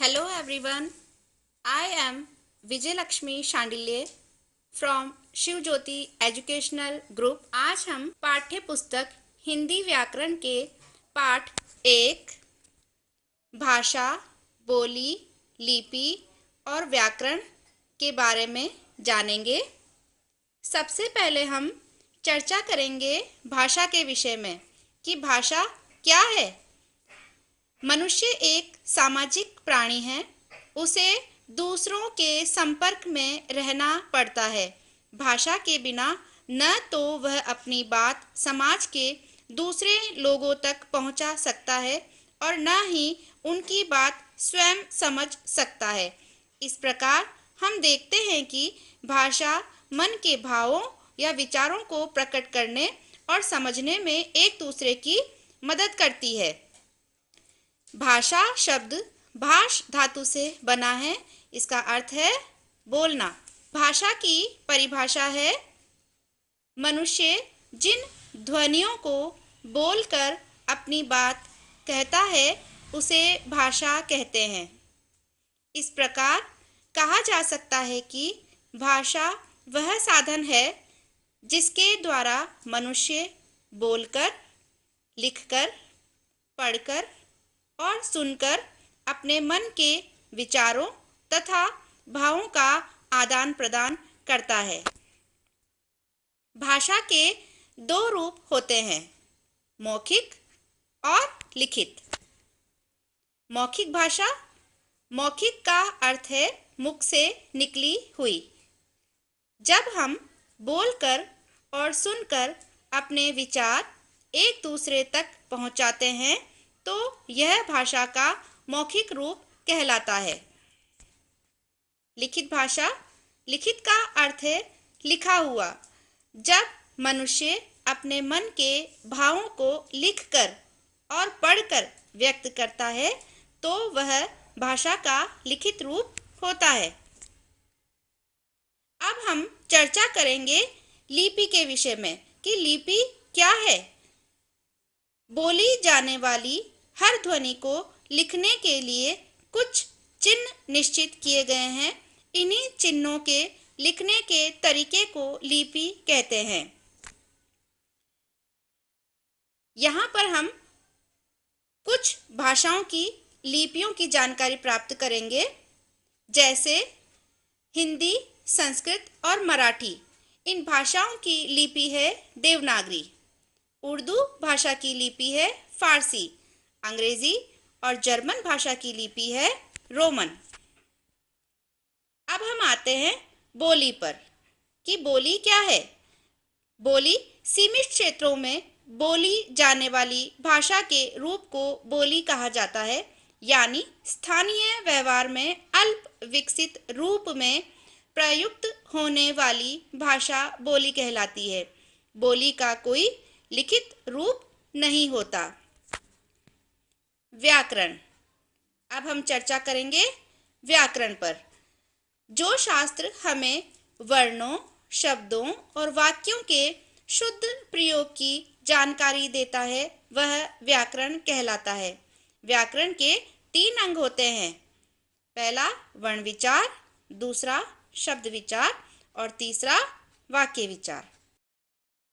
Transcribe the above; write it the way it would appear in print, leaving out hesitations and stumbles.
Hello everyone, I am Vijay Lakshmi Shandilye from Shiv Jyoti educational group. आज हम पाठ्य पुस्तक हिंदी व्याकरण के पाठ 1 भाषा, बोली, लिपि और व्याकरण के बारे में जानेंगे। सबसे पहले हम चर्चा करेंगे भाषा के विषय में कि भाषा क्या है। मनुष्य एक सामाजिक प्राणी है, उसे दूसरों के संपर्क में रहना पड़ता है। भाषा के बिना न तो वह अपनी बात समाज के दूसरे लोगों तक पहुंचा सकता है और न ही उनकी बात स्वयं समझ सकता है। इस प्रकार हम देखते हैं कि भाषा मन के भावों या विचारों को प्रकट करने और समझने में एक दूसरे की मदद करती है। भाषा शब्द भाष धातु से बना है। इसका अर्थ है बोलना। भाषा की परिभाषा है मनुष्य जिन ध्वनियों को बोलकर अपनी बात कहता है उसे भाषा कहते हैं। इस प्रकार कहा जा सकता है कि भाषा वह साधन है जिसके द्वारा मनुष्य बोलकर, लिखकर, पढ़कर और सुनकर अपने मन के विचारों तथा भावों का आदान प्रदान करता है। भाषा के दो रूप होते हैं, मौखिक और लिखित। मौखिक भाषा, मौखिक का अर्थ है मुख से निकली हुई। जब हम बोलकर और सुनकर अपने विचार एक दूसरे तक पहुंचाते हैं तो यह भाषा का मौखिक रूप कहलाता है। लिखित भाषा, लिखित का अर्थ है लिखा हुआ। जब मनुष्य अपने मन के भावों को लिखकर और पढ़कर व्यक्त करता है तो वह भाषा का लिखित रूप होता है। अब हम चर्चा करेंगे लिपि के विषय में कि लिपि क्या है। बोली जाने वाली हर ध्वनि को लिखने के लिए कुछ चिन्ह निश्चित किए गए हैं। इन्हीं चिन्हों के लिखने के तरीके को लिपि कहते हैं। यहाँ पर हम कुछ भाषाओं की लिपियों की जानकारी प्राप्त करेंगे, जैसे हिंदी, संस्कृत और मराठी। इन भाषाओं की लिपि है देवनागरी। उर्दू भाषा की लिपि है फारसी। अंग्रेजी और जर्मन भाषा की लिपि है रोमन। अब हम आते हैं बोली पर कि बोली क्या है। बोली सीमित क्षेत्रों में बोली जाने वाली भाषा के रूप को बोली कहा जाता है, यानी स्थानीय व्यवहार में अल्प विकसित रूप में प्रयुक्त होने वाली भाषा बोली कहलाती है। बोली का कोई लिखित रूप नहीं होता। व्याकरण। अब हम चर्चा करेंगे व्याकरण पर। जो शास्त्र हमें वर्णों, शब्दों और वाक्यों के शुद्ध प्रयोग की जानकारी देता है वह व्याकरण कहलाता है। व्याकरण के 3 अंग होते हैं। पहला वर्ण विचार, दूसरा शब्द विचार और तीसरा वाक्य विचार।